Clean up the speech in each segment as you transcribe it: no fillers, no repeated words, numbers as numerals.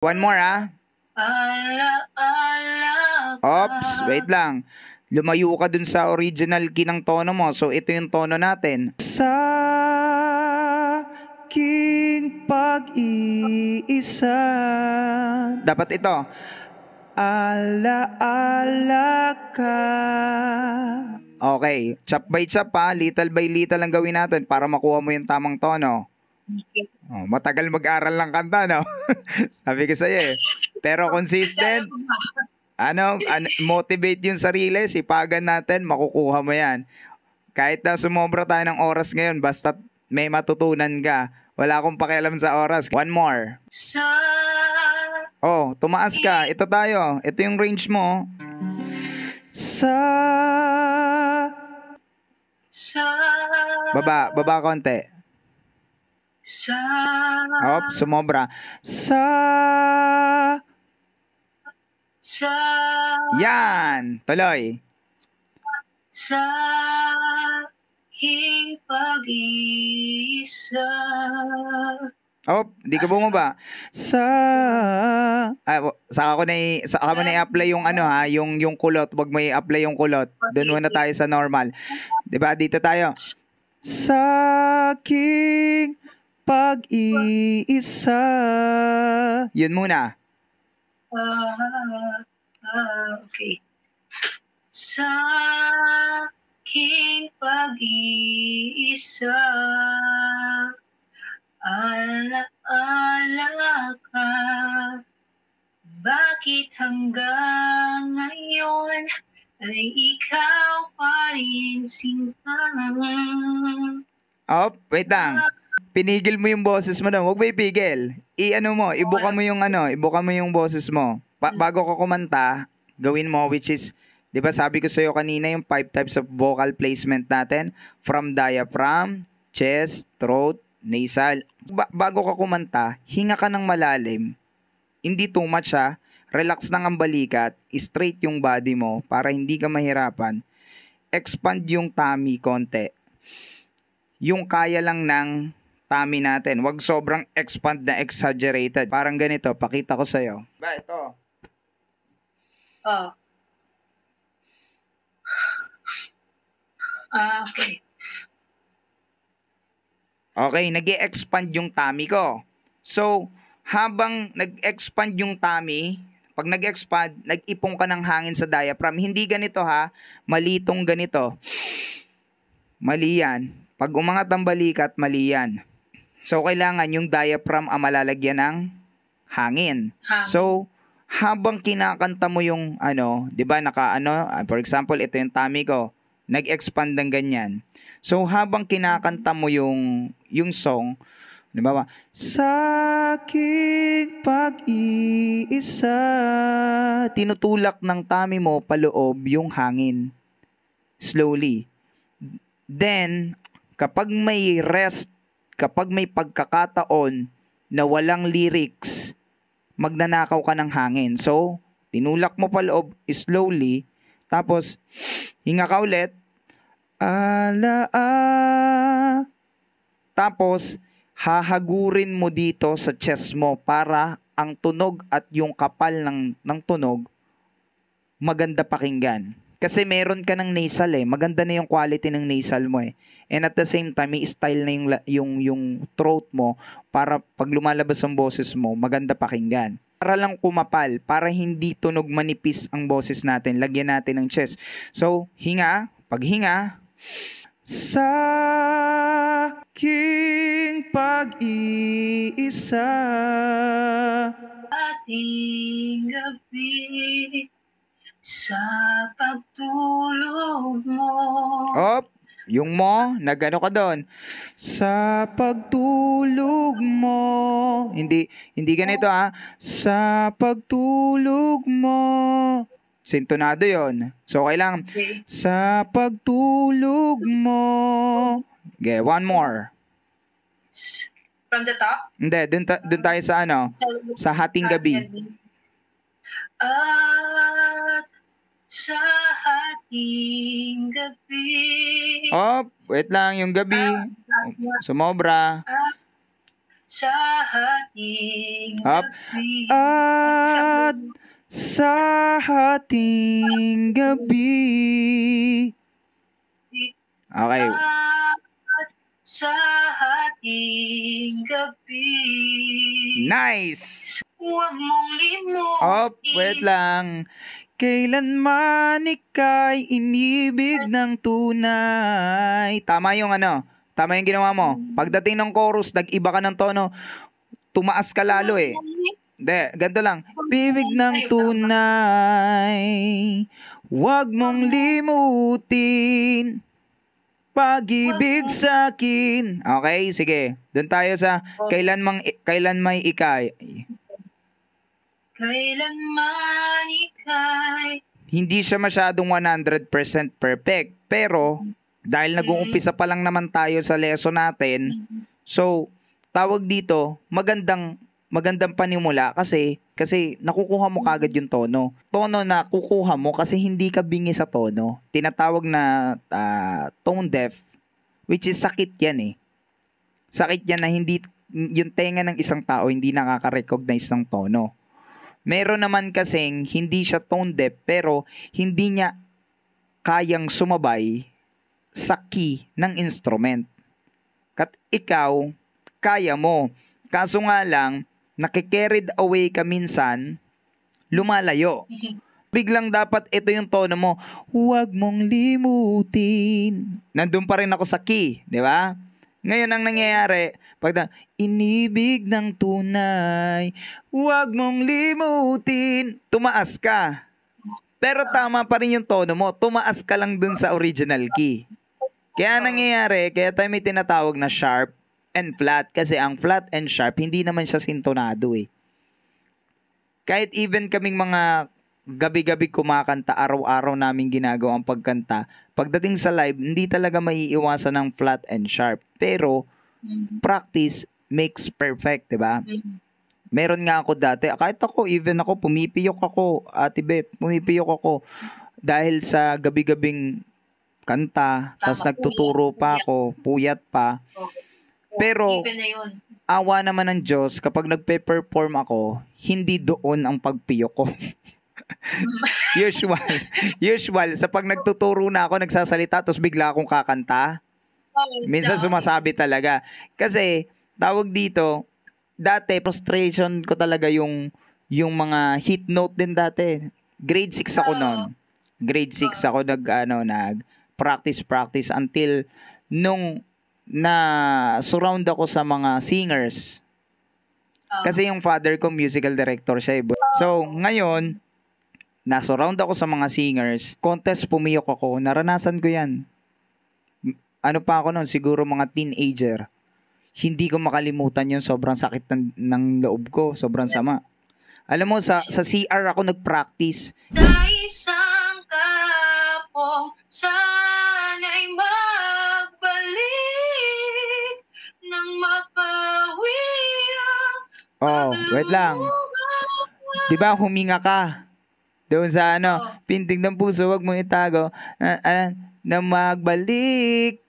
One more, ah. Oops, wait lang. Lumayo ka dun sa original key ng tono mo. So, ito yung tono natin. Sa aking pag-iisa. Dapat ito. Ala-ala ka. Okay. Chop by chop, ha. Little by little ang gawin natin para makuha mo yung tamang tono. Oh, matagal mag-aral ng kanta, no? Sabi ko sa'yo eh. Pero consistent. Motivate yung sarili, sipagan natin, makukuha mo yan. Kahit na sumobra tayo ng oras ngayon, basta may matutunan ka. Wala akong pakialam sa oras. One more. Oh, tumaas ka. Ito tayo. Ito yung range mo. Baba konti. Sumobra. Yan. Tuloy. Sa aking pag-iisa. Di ka bumaba. Saka mo na i-apply yung yung kulot. Wag mo i-apply yung kulot. Doon muna tayo sa normal. 'Di ba? Dito tayo. Sa aking pag-iisa. Yun muna. Okay. Sa aking pag-iisa, ala-ala ka, bakit hanggang ngayon ay ikaw pa rin sinta? Wait lang. Pinigil mo yung boses mo daw. Huwag mo ipigil. Ibuka mo yung boses mo. Bago ka kumanta, gawin mo, which is, di ba sabi ko sa'yo kanina yung 5 types of vocal placement natin? From diaphragm, chest, throat, nasal. Bago ka kumanta, hinga ka ng malalim. Hindi too much, ha. Relax lang ang balikat. Straight yung body mo para hindi ka mahirapan. Expand yung tummy konti. Yung kaya lang ng tummy natin. Wag sobrang expand na exaggerated. Parang ganito. Pakita ko sa'yo. Ito. Okay. Okay, nag-e-expand yung tummy ko. So, habang nag-expand yung tummy, pag nag-expand, nag-ipong ka ng hangin sa diaphragm. Hindi ganito, ha. Malitong ganito. Mali yan. Pag umangat ang balikat, mali yan. So, kailangan yung diaphragm ang malalagyan ng hangin. So, habang kinakanta mo yung di ba for example, ito yung tummy ko, nag-expand ng ganyan. So, habang kinakanta mo yung song, di ba? Sa aking pag-iisa, tinutulak ng tummy mo paloob yung hangin. Slowly. Then, kapag may rest, kapag may pagkakataon na walang lyrics, magnanakaw ka ng hangin. So, tinulak mo paloob slowly, tapos, hinga ka ulit, tapos, hahagurin mo dito sa chest mo para ang tunog at yung kapal ng tunog maganda pakinggan. Kasi meron ka ng nasal eh. Maganda na yung quality ng nasal mo eh. And at the same time, may style na yung throat mo para pag lumalabas ang boses mo, maganda pakinggan. Para lang kumapal, para hindi tunog manipis ang boses natin. Lagyan natin ng chest. So, hinga. Paghinga. Sa aking pag-iisa, ating gabi, sa pagtulog mo. Yung mo, nagano ka doon. Sa pagtulog mo. Hindi ganito ha. Sa pagtulog mo. Sintonado yon. So, kailangan. Okay. Sa pagtulog mo. Okay, one more. From the top? Hindi, dun tayo sa sa hating gabi. At sa hating gabi. Wait lang, yung gabi. Sumobra. sa ating Up. gabi. At sa ating gabi. Okay. At sa ating gabi. Nice! Huwag mong limutin. Op, wait lang. Kailanman ika'y inibig ng tunay. Tama yung ano, tama yung ginawa mo. Pagdating ng chorus, nag-iba ka ng tono. Tumaas ka lalo eh. Hindi, ganito lang. Bibig ng tunay, huwag mong limutin. Pag-ibig sa akin. Okay, sige. Doon tayo sa kailan may ikay. Kailanman ika'y Hindi siya masyadong 100% perfect. Pero, dahil nag-uumpisa pa lang naman tayo sa lesson natin, so, tawag dito, magandang panimula kasi nakukuha mo kagad yung tono. Tono na kukuha mo kasi hindi ka bingi sa tono. Tinatawag na tone deaf, which is sakit yan eh. Sakit yan na hindi, yung tenga ng isang tao hindi nakaka-recognize ng tono. Meron naman kasing hindi siya tone deaf pero hindi niya kayang sumabay sa key ng instrument. Kat ikaw, kaya mo. Kaso nga lang, nakikarried away ka minsan, lumalayo. Biglang dapat ito yung tono mo, huwag mong limutin. Nandun pa rin ako sa key, di ba? Ngayon ang nangyayari, pag inibig ng tunay, huwag mong limutin, tumaas ka. Pero tama pa rin yung tono mo, tumaas ka lang dun sa original key. Kaya nangyayari, kaya tayo may tinatawag na sharp and flat. Kasi ang flat and sharp, hindi naman siya sintonado eh. Kahit even kaming mga gabi-gabi kumakanta, araw-araw namin ginagawa ang pagkanta, pagdating sa live, hindi talaga maiiwasan ng flat and sharp. Pero, practice makes perfect, diba? Meron nga ako dati, kahit ako, even ako, pumipiyok ako, Ate Beth, pumipiyok ako dahil sa gabi-gabing kanta, tapos nagtuturo pa ako, puyat pa. Pero, awa naman ng Diyos, kapag nagpe-perform ako, hindi doon ang pagpiyok ko. Usual, sa pag nagtuturo na ako, nagsasalita, tapos bigla akong kakanta. Minsan sumasabi talaga. Kasi, tawag dito, dati, frustration ko talaga yung mga hit note din dati. Grade 6 ako noon. Grade 6 ako practice until nung surround ako sa mga singers. Kasi yung father ko musical director siya. So, ngayon, surround ako sa mga singers. Contest, pumiyok ako. Naranasan ko yan. Ano pa ako noon? Siguro mga teenager. Hindi ko makalimutan yun. Sobrang sakit ng loob ko. Sobrang sama. Alam mo, sa CR ako nag-practice. Sa isang kapong sana'y magbalik nang mapawi ang wait lang. Diba huminga ka? Doon sa pintig ng puso, wag mong itago. Na magbalik.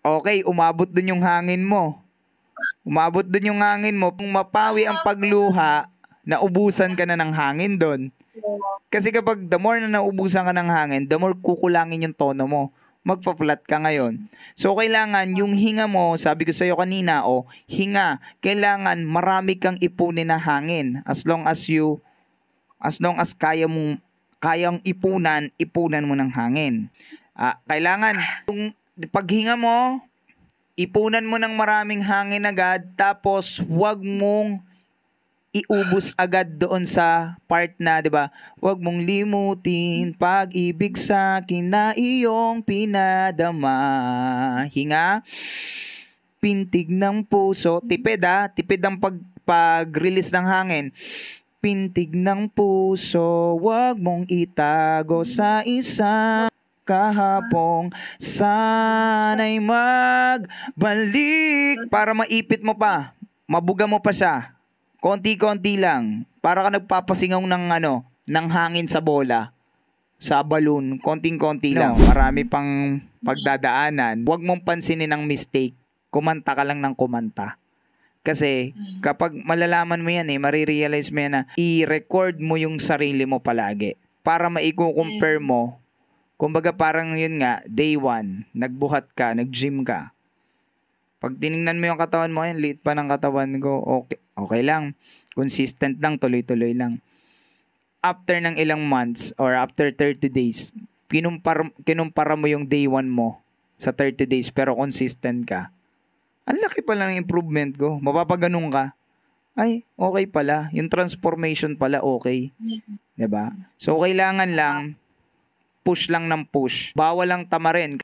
Okay, umabot dun yung hangin mo. Kung mapawi ang pagluha, naubusan ka na ng hangin doon. Kasi kapag the more na naubusan ka ng hangin, the more kukulangin yung tono mo. Magpa-flat ka ngayon. So, kailangan yung hinga mo, sabi ko sa'yo kanina, hinga, kailangan marami kang ipunin na hangin. As long as kayang ipunan mo ng hangin. Kailangan, yung paghinga mo, ipunan mo ng maraming hangin agad, tapos huwag mong iubos agad doon sa part na, 'di ba? Huwag mong limutin pag-ibig sa akin na iyong pinadama. Hinga. Pintig ng puso. Tipid ang pag-release ng hangin. Pintig ng puso, huwag mong itago sa isang kahapong sana'y magbalik. Para maipit mo pa, mabuga mo pa siya. Konti-konti lang. Para ka nagpapasingaw ng hangin sa bola. Sa balloon. Konting-konti lang. Marami pang pagdadaanan. Huwag mong pansinin ang mistake. Kumanta ka lang ng kumanta. Kasi kapag malalaman mo yan marirealize mo yan na i-record mo yung sarili mo palagi para maiko-compare mo. Kumbaga parang yun nga, day 1, nagbuhat ka, nag-gym ka. Pag tiningnan mo yung katawan mo, liit pa ng katawan ko, okay lang. Consistent lang, tuloy-tuloy lang. After ng ilang months or after 30 days, kinumpara mo yung day 1 mo sa 30 days pero consistent ka. Ang laki pala ng improvement ko. Mapapaganong ka. Ay, okay pala. Yung transformation pala okay. 'Di ba? So, kailangan lang push lang ng push. Bawal lang tamarin.